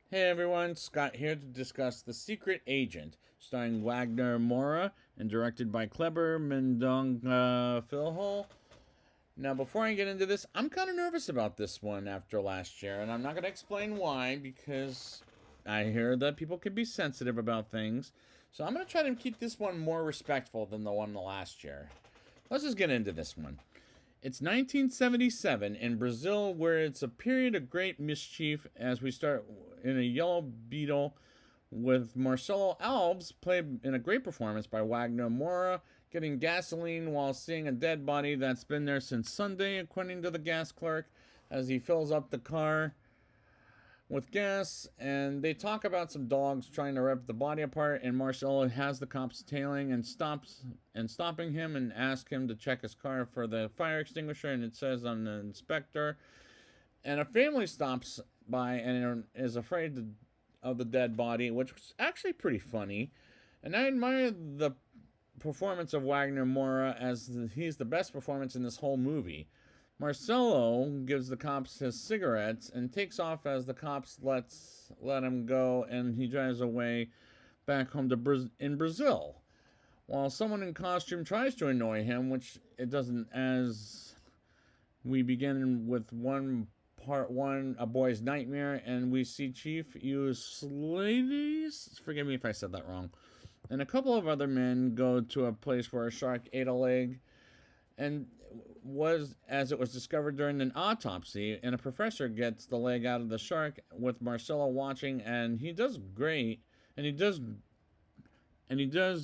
Hey everyone, Scott here to discuss The Secret Agent, starring Wagner Mora and directed by Kleber Mendonca Filhol. Now, before I get into this, I'm kind of nervous about this one after last year, and I'm not going to explain why because I hear that people can be sensitive about things. So I'm going to try to keep this one more respectful than the one last year. Let's just get into this one. It's 1977 in Brazil, where it's a period of great mischief as we start in a Yellow Beetle with Marcelo Alves, played in a great performance by Wagner Moura, getting gasoline while seeing a dead body that's been there since Sunday, according to the gas clerk, as he fills up the car with gas, and they talk about some dogs trying to rip the body apart, and Marcelo has the cops tailing and stopping him and ask him to check his car for the fire extinguisher, and it says on the inspector. And a family stops by and is afraid of the dead body, which was actually pretty funny. And I admire the performance of Wagner Moura as he's the best performance in this whole movie. Marcelo gives the cops his cigarettes and takes off as the cops let him go, and he drives away back home to in Brazil. While someone in costume tries to annoy him, which it doesn't, as we begin with part one, A Boy's Nightmare, and we see Chief use ladies. Forgive me if I said that wrong. And a couple of other men go to a place where a shark ate a leg, and was as it was discovered during an autopsy, and a professor gets the leg out of the shark with Marcelo watching, and he does great, and he does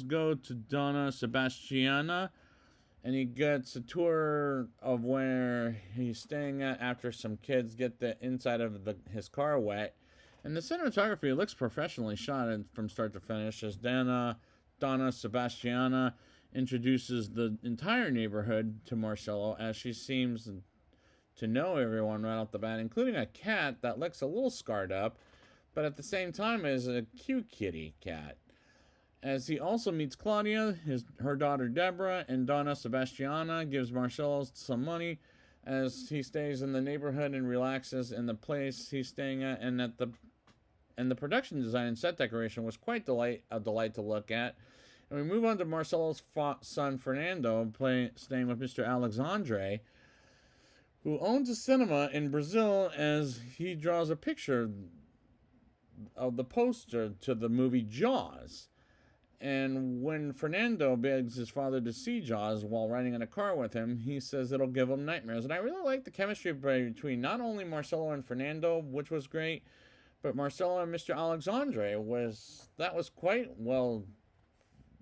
go to Donna Sebastiana, and he gets a tour of where he's staying at after some kids get the inside of his car wet, and the cinematography looks professionally shot from start to finish as Donna Sebastiana introduces the entire neighborhood to Marcelo, as she seems to know everyone right off the bat, including a cat that looks a little scarred up, but at the same time is a cute kitty cat. As he also meets Claudia, her daughter Deborah, and Donna Sebastiana gives Marcelo some money as he stays in the neighborhood and relaxes in the place he's staying at, and the production design and set decoration was quite a delight to look at. And we move on to Marcelo's son Fernando, staying with Mr. Alexandre, who owns a cinema in Brazil, as he draws a picture of the poster to the movie Jaws. And when Fernando begs his father to see Jaws while riding in a car with him, he says it'll give him nightmares. And I really like the chemistry between not only Marcelo and Fernando, which was great, but Marcelo and Mr. Alexandre was quite well.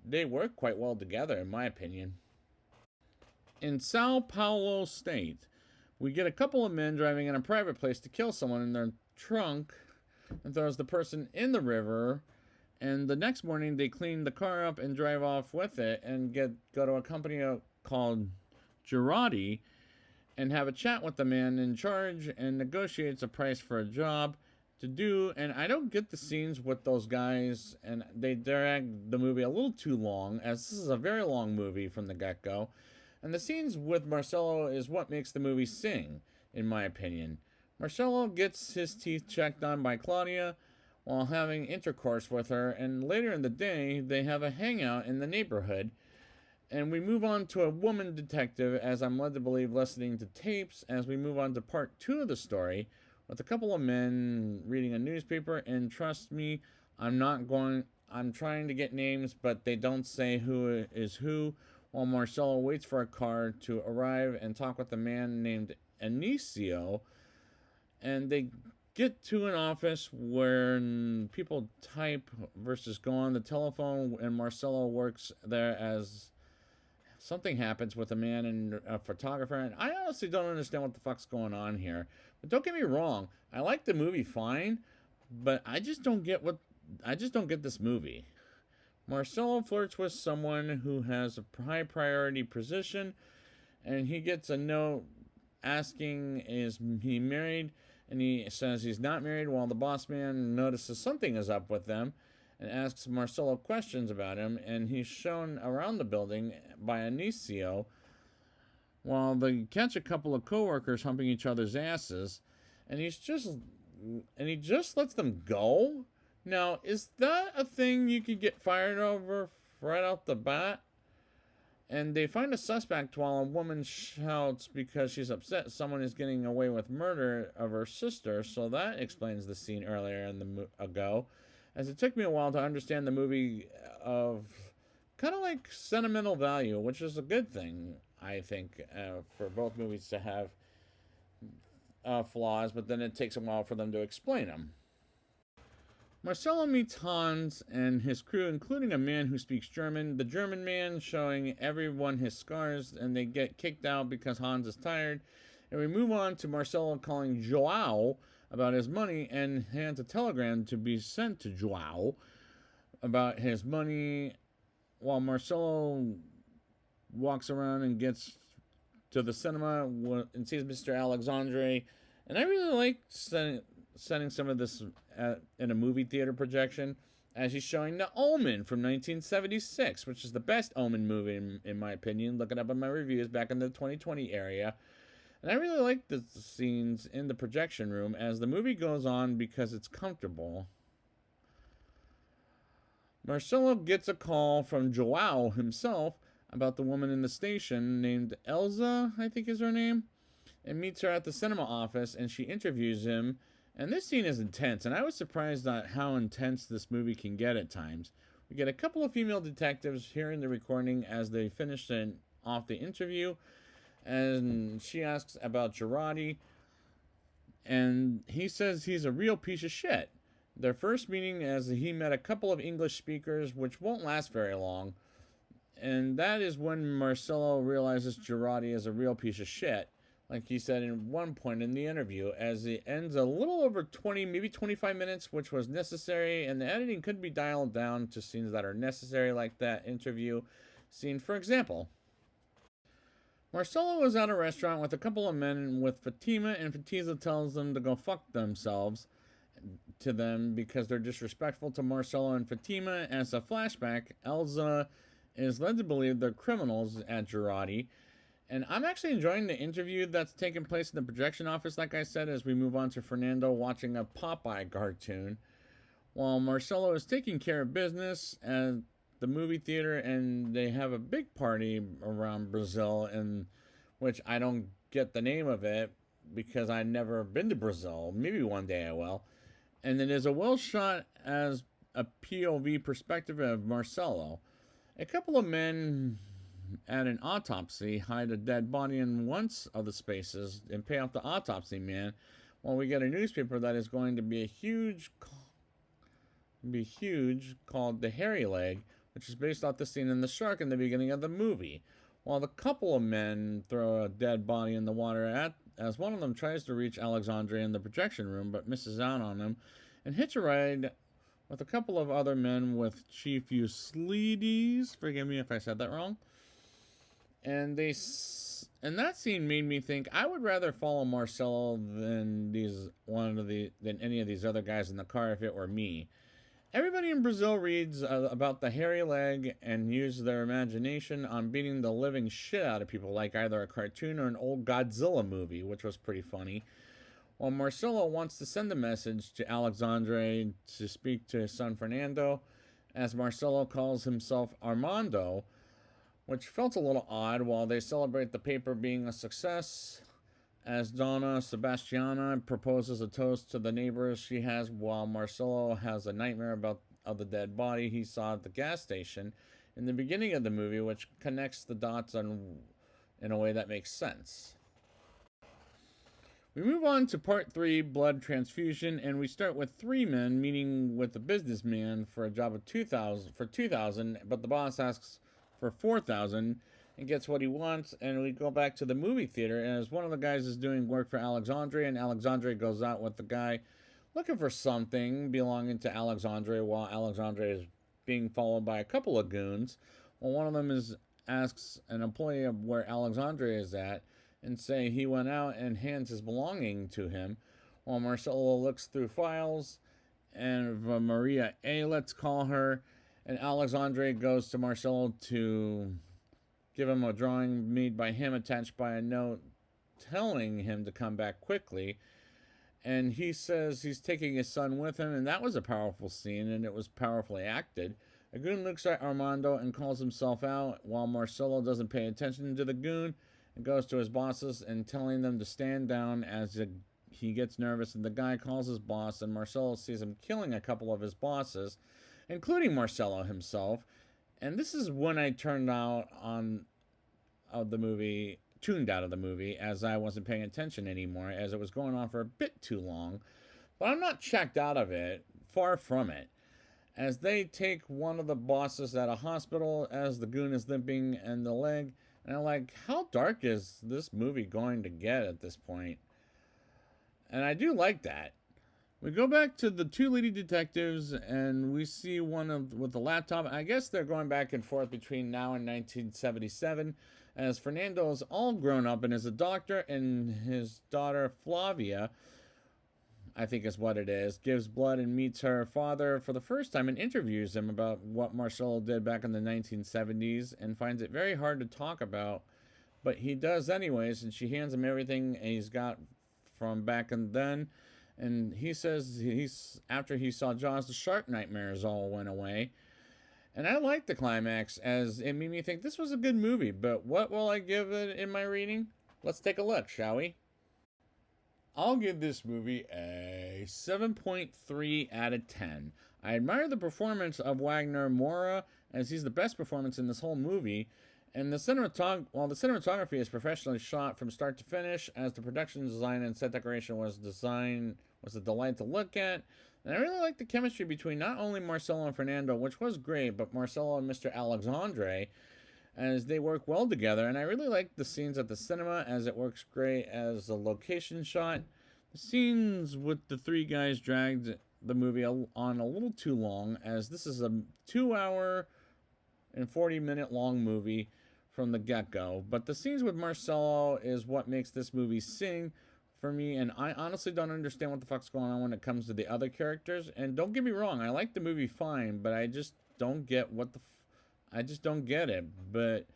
They work quite well together, in my opinion. In Sao Paulo State, we get a couple of men driving in a private place to kill someone in their trunk and throws the person in the river. And the next morning, they clean the car up and drive off with it and go to a company called Girardi and have a chat with the man in charge and negotiates a price for a job to do. And I don't get the scenes with those guys, and they drag the movie a little too long, as this is a very long movie from the get-go. And the scenes with Marcelo is what makes the movie sing, in my opinion. Marcelo gets his teeth checked on by Claudia while having intercourse with her, and later in the day, they have a hangout in the neighborhood. And we move on to a woman detective, as I'm led to believe, listening to tapes, as we move on to part two of the story, with a couple of men reading a newspaper. And trust me, I'm trying to get names, but they don't say who is who, while Marcelo waits for a car to arrive and talk with a man named Anicio. And they get to an office where people type versus go on the telephone, and Marcelo works there as something happens with a man and a photographer, and I honestly don't understand what the fuck's going on here. But don't get me wrong, I like the movie fine, but I just don't get this movie. Marcelo flirts with someone who has a high priority position, and he gets a note asking is he married, and he says he's not married, while the boss man notices something is up with them and asks Marcelo questions about him, and he's shown around the building by Anicio while they catch a couple of coworkers humping each other's asses, and he's just and he just lets them go. Now, is that a thing you could get fired over right out the bat? And they find a suspect while a woman shouts because she's upset someone is getting away with murder of her sister. So that explains the scene earlier in the ago. As it took me a while to understand the movie of kind of like sentimental value, which is a good thing, I think, for both movies to have flaws, but then it takes a while for them to explain them. Marcelo meets Hans and his crew, including a man who speaks German, the German man showing everyone his scars, and they get kicked out because Hans is tired. And we move on to Marcelo calling Joao about his money and hands a telegram to be sent to Joao about his money, while Marcelo walks around and gets to the cinema and sees Mr. Alexandre. And I really like setting some of this in a movie theater projection, as he's showing The Omen from 1976, which is the best Omen movie in my opinion. Look it up in my reviews back in the 2020 area. And I really like the scenes in the projection room as the movie goes on because it's comfortable. Marcelo gets a call from Joao himself about the woman in the station named Elsa, I think is her name, and meets her at the cinema office, and she interviews him. And this scene is intense, and I was surprised at how intense this movie can get at times. We get a couple of female detectives hearing the recording as they finish off the interview, and she asks about Girardi, and he says he's a real piece of shit. Their first meeting, as he met a couple of English speakers, which won't last very long, and that is when Marcelo realizes Girardi is a real piece of shit, like he said in one point in the interview, as it ends a little over 20, maybe 25 minutes, which was necessary, and the editing could be dialed down to scenes that are necessary, like that interview scene, for example. Marcelo is at a restaurant with a couple of men with Fatima, and Fatima tells them to go fuck themselves to them because they're disrespectful to Marcelo and Fatima. As a flashback, Elsa is led to believe they're criminals at Girardi. And I'm actually enjoying the interview that's taking place in the projection office, like I said, as we move on to Fernando watching a Popeye cartoon, while Marcelo is taking care of business at the movie theater, and they have a big party around Brazil, in which I don't get the name of it because I've never been to Brazil. Maybe one day I will. And it is a well shot as a POV perspective of Marcelo. A couple of men at an autopsy hide a dead body in one of the spaces and pay off the autopsy man, while we get a newspaper that is going to be huge called The Hairy Leg, which is based off the scene in The Shark in the beginning of the movie, while the couple of men throw a dead body in the water as one of them tries to reach Alexandre in the projection room but misses out on him and hitch a ride with a couple of other men with Chief Euslides. Forgive me if I said that wrong. And that scene made me think I would rather follow Marcelo than any of these other guys in the car if it were me. Everybody in Brazil reads about the hairy leg and uses their imagination on beating the living shit out of people, like either a cartoon or an old Godzilla movie, which was pretty funny. While Marcelo wants to send a message to Alexandre to speak to his son Fernando, as Marcelo calls himself Armando, which felt a little odd while they celebrate the paper being a success, as Donna Sebastiana proposes a toast to the neighbors she has, while Marcelo has a nightmare about the dead body he saw at the gas station in the beginning of the movie, which connects the dots in a way that makes sense. We move on to part 3, blood transfusion, and we start with 3 men meeting with a businessman for a job of $2,000, but the boss asks for $4,000 and gets what he wants, and we go back to the movie theater as one of the guys is doing work for Alexandre, and Alexandre goes out with the guy looking for something belonging to Alexandre, while Alexandre is being followed by a couple of goons. Well, one of them asks an employee of where Alexandre is at and say he went out and hands his belonging to him, while Marcelo looks through files and Maria A, let's call her, and Alexandre goes to Marcelo to give him a drawing made by him attached by a note telling him to come back quickly. And he says he's taking his son with him, and that was a powerful scene, and it was powerfully acted. A goon looks at Armando and calls himself out, while Marcelo doesn't pay attention to the goon and goes to his bosses and telling them to stand down as he gets nervous. And the guy calls his boss, and Marcelo sees him killing a couple of his bosses, including Marcelo himself. And this is when I turned out on of the movie tuned out of the movie, as I wasn't paying attention anymore, as it was going on for a bit too long. But I'm not checked out of it, far from it, as they take one of the bosses at a hospital as the goon is limping in the leg. And I'm like, how dark is this movie going to get at this point? And I do like that. We go back to the two leading detectives, and we see with the laptop. I guess they're going back and forth between now and 1977, as Fernando is all grown up and is a doctor, and his daughter Flavia, I think is what it is, gives blood and meets her father for the first time and interviews him about what Marcelo did back in the 1970s, and finds it very hard to talk about, but he does anyways, and she hands him everything he's got from back and then. And he says after he saw Jaws, the shark nightmares all went away. And I liked the climax, as it made me think this was a good movie. But what will I give it in my rating? Let's take a look, shall we? I'll give this movie a 7.3 out of 10. I admire the performance of Wagner Moura, as he's the best performance in this whole movie. And the cinematography is professionally shot from start to finish, as the production design and set decoration was a delight to look at. And I really like the chemistry between not only Marcelo and Fernando, which was great, but Marcelo and Mr. Alexandre, as they work well together. And I really like the scenes at the cinema, as it works great as a location shot. The scenes with the three guys dragged the movie on a little too long, as this is a 2-hour and 40-minute long movie from the get-go. But the scenes with Marcelo is what makes this movie sing for me, and I honestly don't understand what the fuck's going on when it comes to the other characters. And don't get me wrong, I like the movie fine, but I just don't get I just don't get it. But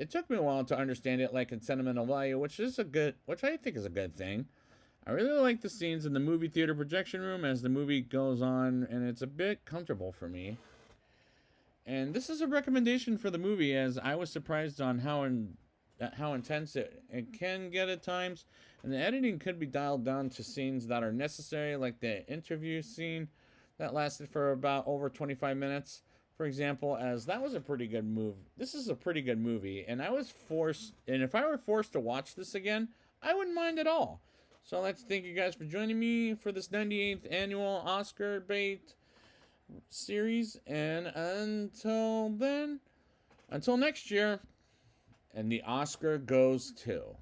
it took me a while to understand it, like in sentimental value, which I think is a good thing. I really like the scenes in the movie theater projection room as the movie goes on, and it's a bit comfortable for me. And this is a recommendation for the movie, as I was surprised on how intense it can get at times. And the editing could be dialed down to scenes that are necessary, like the interview scene that lasted for about over 25 minutes, for example, as that was a pretty good move. This is a pretty good movie, and if I were forced to watch this again, I wouldn't mind at all. So let's thank you guys for joining me for this 98th annual Oscar bait series, and until next year, and the Oscar goes to